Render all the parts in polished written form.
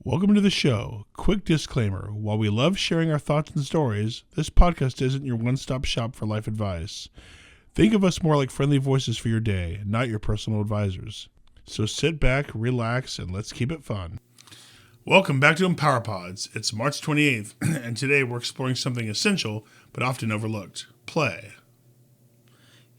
Welcome to the show. Quick disclaimer. While we love sharing our thoughts and stories, this podcast isn't your one-stop shop for life advice. Think of us more like friendly voices for your day, not your personal advisors. So sit back, relax, and let's keep it fun. Welcome back to EmpowerPods. It's March 28th, and today we're exploring something essential but often overlooked: play.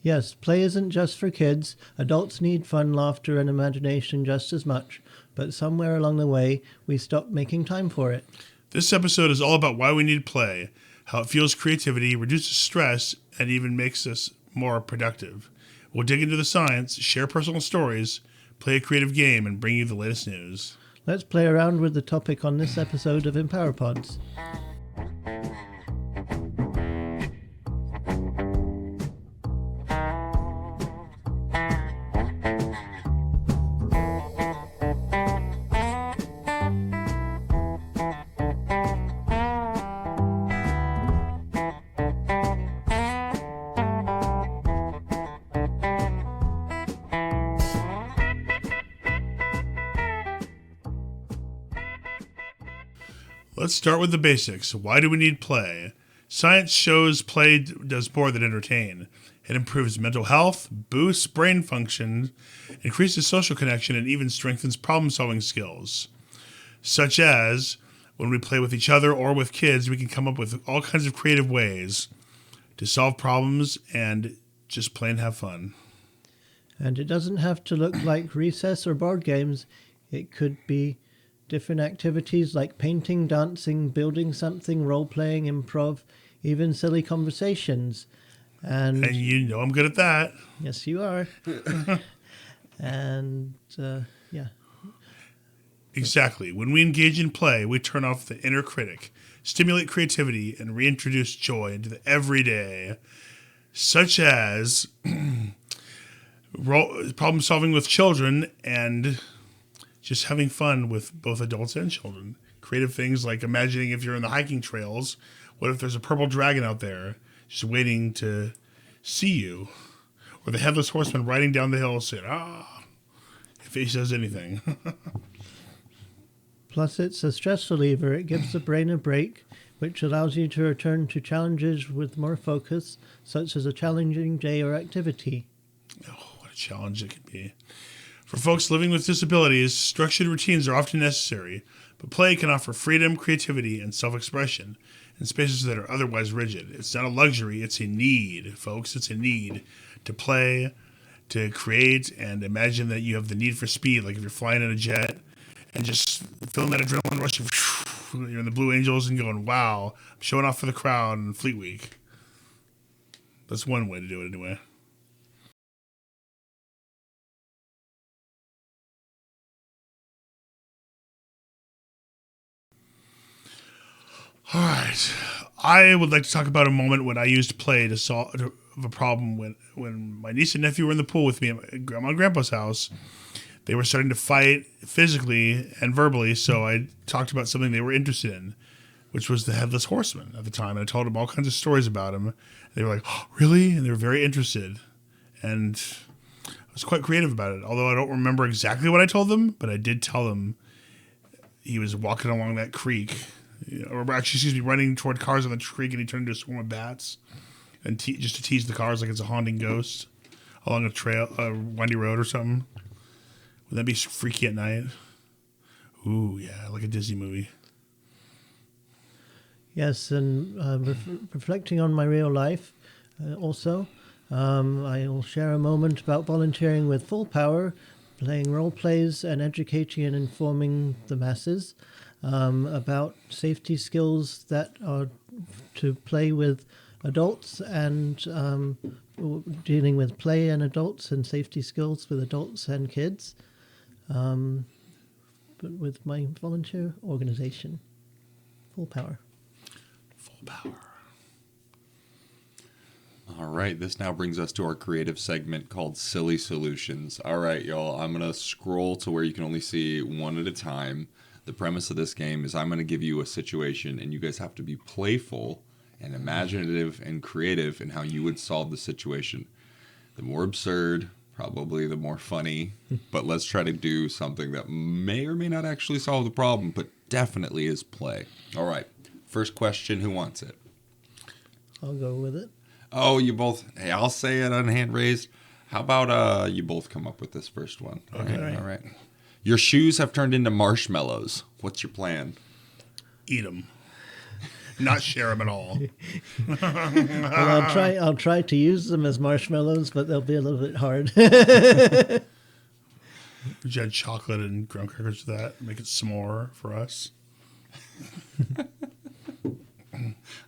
Yes, play isn't just for kids. Adults need fun, laughter, and imagination just as much. But somewhere along the way, we stopped making time for it. This episode is all about why we need play, how it fuels creativity, reduces stress, and even makes us more productive. We'll dig into the science, share personal stories, play a creative game, and bring you the latest news. Let's play around with the topic on this episode of EmpowerPods. Let's start with the basics. Why do we need play? Science shows play does more than entertain. It improves mental health, boosts brain function, increases social connection, and even strengthens problem-solving skills. Such as, when we play with each other or with kids, we can come up with all kinds of creative ways to solve problems and just play and have fun. And it doesn't have to look like recess or board games. It could be different activities like painting, dancing, building something, role-playing, improv, even silly conversations. And you know I'm good at that. Yes, you are. Yeah. Exactly. When we engage in play, we turn off the inner critic, stimulate creativity, and reintroduce joy into the everyday, such as problem solving with children and just having fun with both adults and children. Creative things like imagining if you're in the hiking trails, what if there's a purple dragon out there just waiting to see you? Or the headless horseman riding down the hill saying, if he says anything. Plus, it's a stress reliever. It gives the brain a break, which allows you to return to challenges with more focus, such as a challenging day or activity. Oh, what a challenge it can be. For folks living with disabilities, structured routines are often necessary, but play can offer freedom, creativity, and self-expression in spaces that are otherwise rigid. It's not a luxury, it's a need, folks. It's a need to play, to create, and imagine that you have the need for speed, like if you're flying in a jet, and just feeling that adrenaline rush of you're in the Blue Angels and going, wow, I'm showing off for the crowd in Fleet Week. That's one way to do it anyway. All right. I would like to talk about a moment when I used play to solve a problem when my niece and nephew were in the pool with me at my grandma and grandpa's house. They were starting to fight physically and verbally, so I talked about something they were interested in, which was the headless horseman at the time. And I told them all kinds of stories about him. They were like, oh, really? And they were very interested. And I was quite creative about it, although I don't remember exactly what I told them, but I did tell them he was walking along that creek, running toward cars on the creek, and he turned into a swarm of bats, and just to tease the cars like it's a haunting ghost along a windy road or something. Would that be freaky at night? Ooh, yeah, like a Disney movie. Yes, and reflecting on my real life also, I'll share a moment about volunteering with Full Power, playing role plays and educating and informing the masses about safety skills that are to play with adults and dealing with play and adults and safety skills with adults and kids, but with my volunteer organization, Full Power. Full Power. All right, this now brings us to our creative segment called Silly Solutions. All right, y'all, I'm going to scroll to where you can only see one at a time. The premise of this game is I'm going to give you a situation, and you guys have to be playful and imaginative and creative in how you would solve the situation. The more absurd, probably the more funny, but let's try to do something that may or may not actually solve the problem, but definitely is play. All right. First question, who wants it? I'll go with it. Oh, you both. Hey, I'll say it on hand raised. How about you both come up with this first one? Okay. All right. Your shoes have turned into marshmallows. What's your plan? Eat them. Not share them at all. Well, I'll try to use them as marshmallows, but they'll be a little bit hard. Would you add chocolate and graham crackers to that? Make it s'more for us.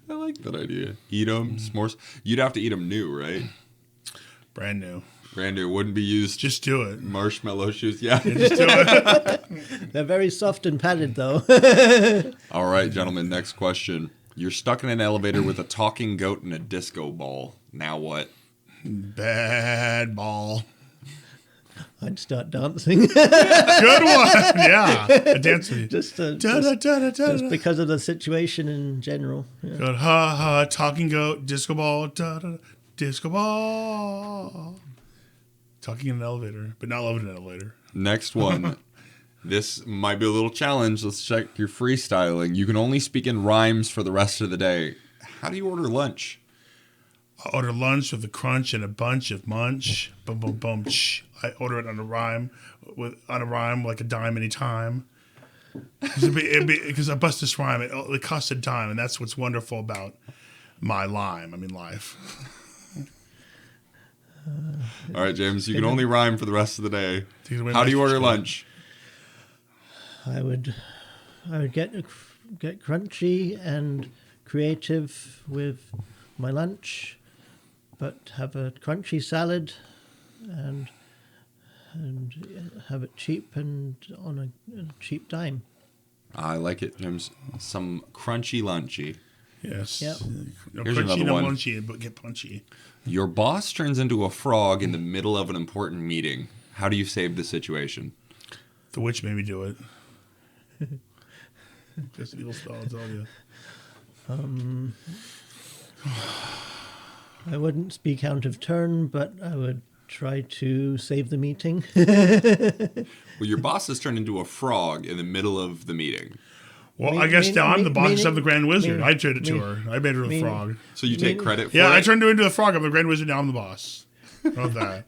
I like that idea. Eat them, s'mores. You'd have to eat them new, right? Brand new. Brand new. Wouldn't be used. Just do it. Marshmallow shoes. Yeah. Just do it. They're very soft and padded, though. All right, gentlemen. Next question. You're stuck in an elevator with a talking goat and a disco ball. Now what? Bad ball. I'd start dancing. Good one. Yeah. A dance with you. just because of the situation in general. Yeah. Good. Ha ha. Talking goat. Disco ball. Da, da, disco ball. Talking in an elevator, but not loving an elevator. Next one. This might be a little challenge. Let's check your freestyling. You can only speak in rhymes for the rest of the day. How do you order lunch? I order lunch with a crunch and a bunch of munch. Boom, boom, boom. Ch. I order it on a rhyme, like a dime anytime. Because I bust this rhyme, it costs a dime, and that's what's wonderful about my life. All right, James, you can only rhyme for the rest of the day. Take it away, How do you Master order Chef. lunch? I would get crunchy and creative with my lunch, but have a crunchy salad and have it cheap and on a cheap dime. I like it, James. Some crunchy lunchy. Yes. Yep. No Here's crunchy, another no one. munchy, but get punchy. Your boss turns into a frog in the middle of an important meeting. How do you save the situation? The witch made me do it. Just evil spell, I'll tell you. I wouldn't speak out of turn, but I would try to save the meeting. Well, your boss has turned into a frog in the middle of the meeting. Well, I guess now I'm the boss meaning- of the Grand Wizard. meaning- I turned it to her. I made her a frog. So you take credit for Yeah, it? I turned her into a frog. I'm the Grand Wizard. Now I'm the boss. How about that?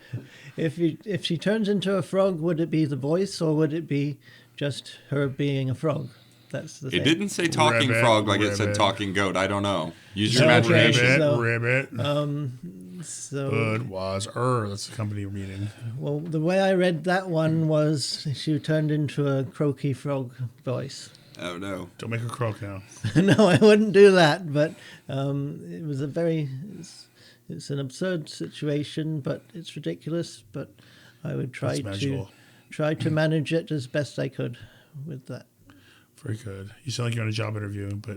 If she turns into a frog, would it be the voice or would it be just her being a frog? That's the thing. It didn't say talking Ribbit, frog like it said ribbit. talking goat. I don't know. Use your Okay. imagination. Ribbit, So- ribbit. So, Good was That's the company meeting. well, the way I read that one was she turned into a croaky frog voice. Oh, no. Don't make her croak now. No, I wouldn't do that. But it was it's an absurd situation, but it's ridiculous. But I would That's magical. try to manage it as best I could with that. Very good. You sound like you're on a job interview, but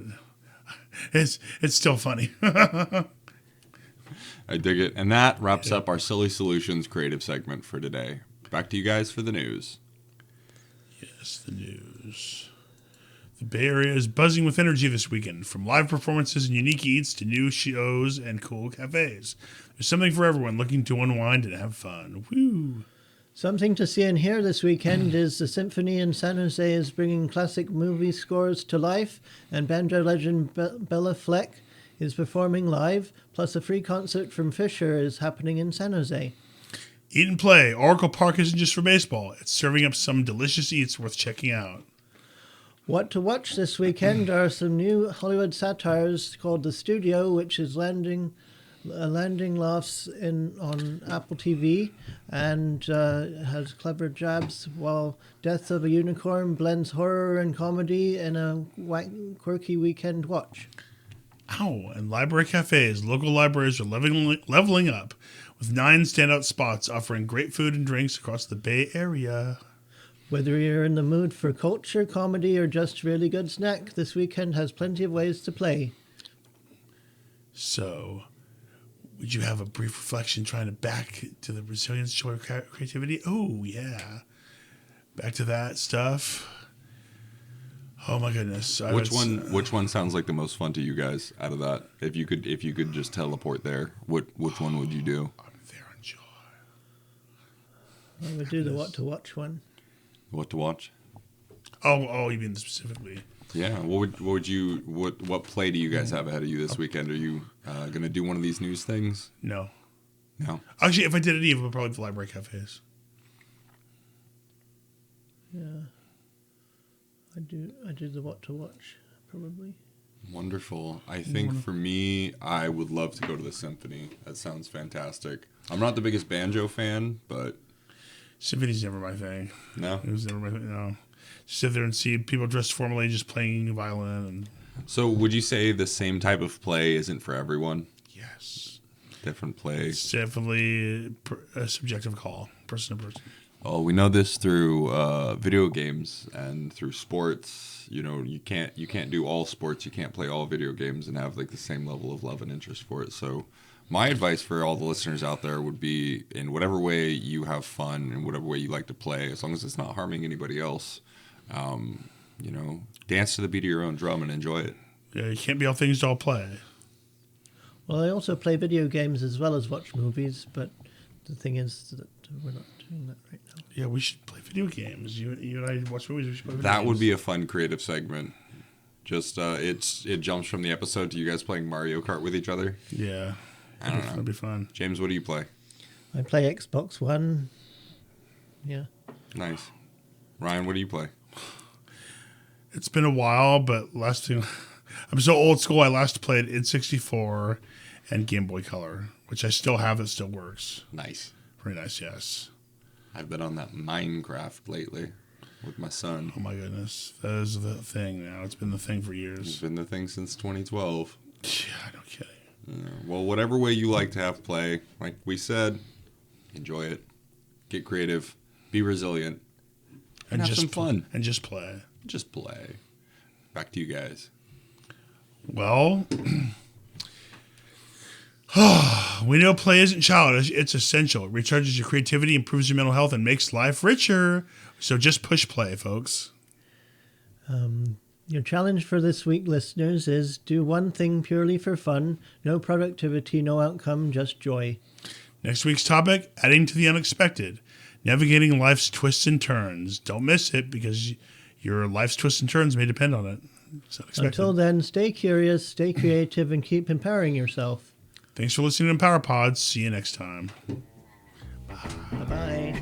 it's still funny. I dig it. And that wraps up our Silly Solutions creative segment for today. Back to you guys for the news. Yes, the news. The Bay Area is buzzing with energy this weekend, from live performances and unique eats to new shows and cool cafes. There's something for everyone looking to unwind and have fun. Woo! Something to see and hear this weekend is the Symphony in San Jose is bringing classic movie scores to life, and banjo legend Bella Fleck is performing live, plus a free concert from Fisher is happening in San Jose. Eat and play. Oracle Park isn't just for baseball. It's serving up some delicious eats worth checking out. What to watch this weekend are some new Hollywood satires called The Studio, which is landing laughs on Apple TV and has clever jabs, while Death of a Unicorn blends horror and comedy in a quirky weekend watch. Ow! And library cafes. Local libraries are leveling up with 9 standout spots offering great food and drinks across the Bay Area. Whether you're in the mood for culture, comedy, or just really good snack, this weekend has plenty of ways to play. So, would you have a brief reflection trying to back to the resilience, joy, creativity? Oh, yeah. Back to that stuff. Oh my goodness. Which one sounds like the most fun to you guys out of that? If you could just teleport there, which one would you do? I'm there on joy. I would do the what to watch one. What to watch? Oh, you mean specifically? Yeah. What play do you guys have ahead of you this weekend? Are you gonna do one of these news things? No. No. Actually, if I did it, it would probably be the library cafes. Yeah. I do the what to watch, probably. Wonderful. I think for me, I would love to go to the symphony. That sounds fantastic. I'm not the biggest banjo fan, but Symphony's never my thing. no. It was never my thing. No. Sit there and see people dressed formally just playing violin and So would you say the same type of play isn't for everyone? yes. Different play. It's definitely a subjective call, person to person. Oh, we know this through video games and through sports. You know, you can't do all sports. You can't play all video games and have like the same level of love and interest for it. So, my advice for all the listeners out there would be, in whatever way you have fun, in whatever way you like to play, as long as it's not harming anybody else, dance to the beat of your own drum and enjoy it. Yeah, you can't be all things to all play. Well, I also play video games as well as watch movies, but the thing is that we're not doing that right now. Yeah, we should play video games. You and I watch movies. We should play video That games. would be a fun creative segment. Just it jumps from the episode to you guys playing Mario Kart with each other. Yeah. I don't know. That'd be fun. James, what do you play? I play Xbox One. Yeah. Nice. Ryan, what do you play? It's been a while, but last thing, I'm so old school. I last played N64 and Game Boy Color, which I still have. That still works. Nice. Very nice. Yes. I've been on that Minecraft lately with my son. Oh my goodness, that is the thing now. It's been the thing for It's years. been the thing since 2012. Yeah, no kidding. Yeah. Well, whatever way you like to have play, like we said, enjoy it. Get creative. Be resilient. And have just some fun. And just play. Just play. Back to you guys. Well, we know play isn't childish. It's essential. It recharges your creativity, improves your mental health, and makes life richer. So just push play, folks. Your challenge for this week, listeners, is do one thing purely for fun. No productivity, no outcome, just joy. Next week's topic, adding to the unexpected. Navigating life's twists and turns. Don't miss it because your life's twists and turns may depend on it. It's unexpected. Until then, stay curious, stay creative, and keep empowering yourself. Thanks for listening to EmpowerPods. See you next time. Bye-bye.